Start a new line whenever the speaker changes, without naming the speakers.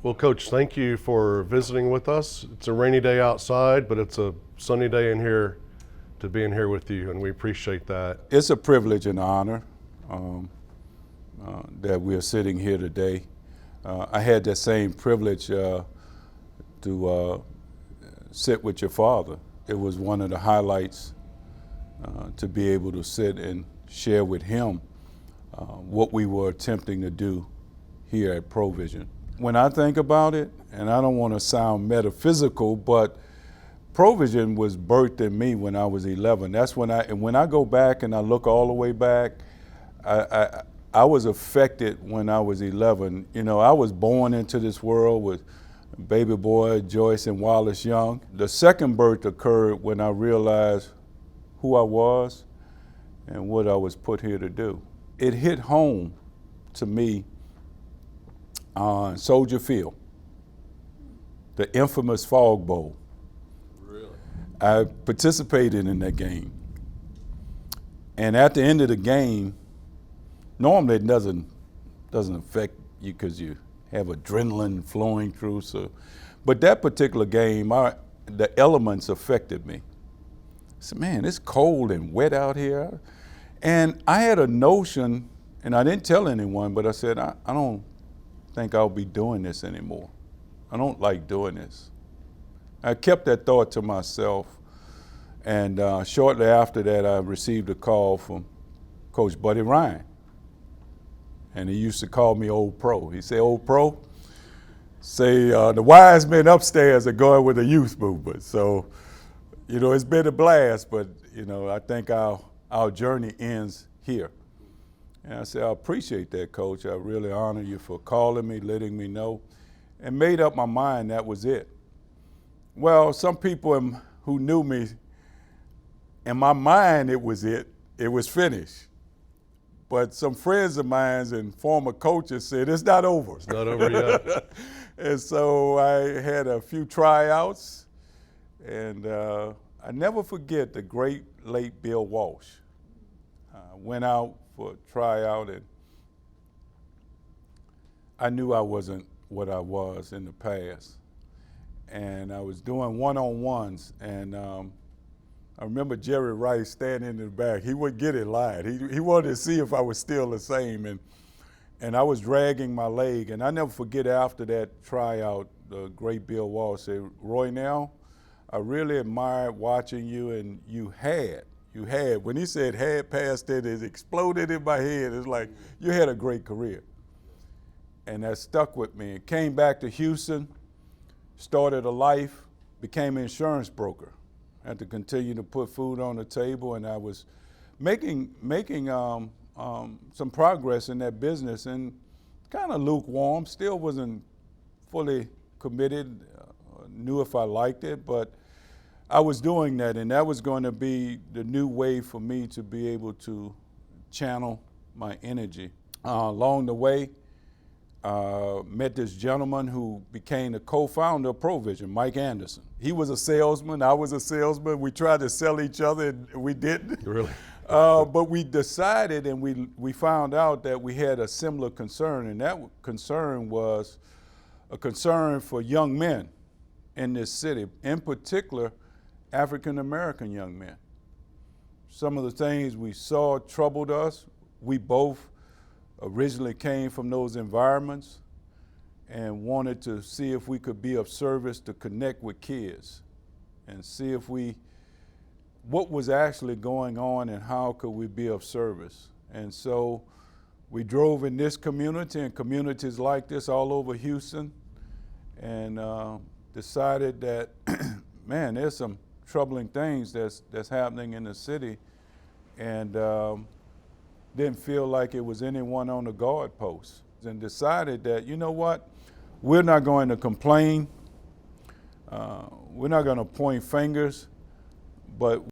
Well, Coach, thank you for visiting with us. It's a rainy day outside, but it's a sunny day in here to be in here with you, and we appreciate that.
It's a privilege and honor that we are sitting here today. I had that same privilege to sit with your father. It was one of the highlights to be able to sit and share with him what we were attempting to do here at Provision. When I think about it, and I don't want to sound metaphysical, but Provision was birthed in me when I was 11. That's when I go back and I look all the way back, I was affected when I was 11. You know, I was born into this world with baby boy Joyce and Roynell Young. The second birth occurred when I realized who I was and what I was put here to do. It hit home to me on Soldier Field, the infamous Fog Bowl.
Really?
I participated in that game. And at the end of the game, normally it doesn't affect you because you have adrenaline flowing through. But that particular game, the elements affected me. I said, man, it's cold and wet out here. And I had a notion, and I didn't tell anyone, but I said, I don't think I'll be doing this anymore. I don't like doing this. I kept that thought to myself, and shortly after that, I received a call from Coach Buddy Ryan, and he used to call me Old Pro. He said, Old Pro, say the wise men upstairs are going with the youth movement. So, you know, it's been a blast, but, you know, I think our journey ends here. And I said, I appreciate that, Coach. I really honor you for calling me, letting me know, and made up my mind that was it. Well, some people who knew me, in my mind it was it. It was finished. But some friends of mine and former coaches said, it's not over.
It's not over yet.
And so I had a few tryouts, and I never forget the great late Bill Walsh. Went out for a tryout, and I knew I wasn't what I was in the past. And I was doing one-on-ones, and I remember Jerry Rice standing in the back. He wouldn't get in line. He wanted to see if I was still the same, and I was dragging my leg. And I never forget after that tryout, the great Bill Walsh said, Roynell, I really admired watching you, and you had. When he said had past it exploded in my head. It's like, you had a great career. And that stuck with me. And came back to Houston, started a life, became an insurance broker. I had to continue to put food on the table, and I was making some progress in that business, and kind of lukewarm, still wasn't fully committed, knew if I liked it, but I was doing that, and that was going to be the new way for me to be able to channel my energy. Along the way, met this gentleman who became the co-founder of Provision, Mike Anderson. He was a salesman, I was a salesman. We tried to sell each other, and we didn't.
Really?
But we decided, and we found out that we had a similar concern, and that concern was a concern for young men in this city, in particular, African-American young men. Some of the things we saw troubled us. We both originally came from those environments and wanted to see if we could be of service to connect with kids and see if what was actually going on and how could we be of service. And so we drove in this community and communities like this all over Houston, and decided that, man, there's some troubling things that's happening in the city, and didn't feel like it was anyone on the guard post, and decided that, you know what, we're not going to complain, we're not going to point fingers, but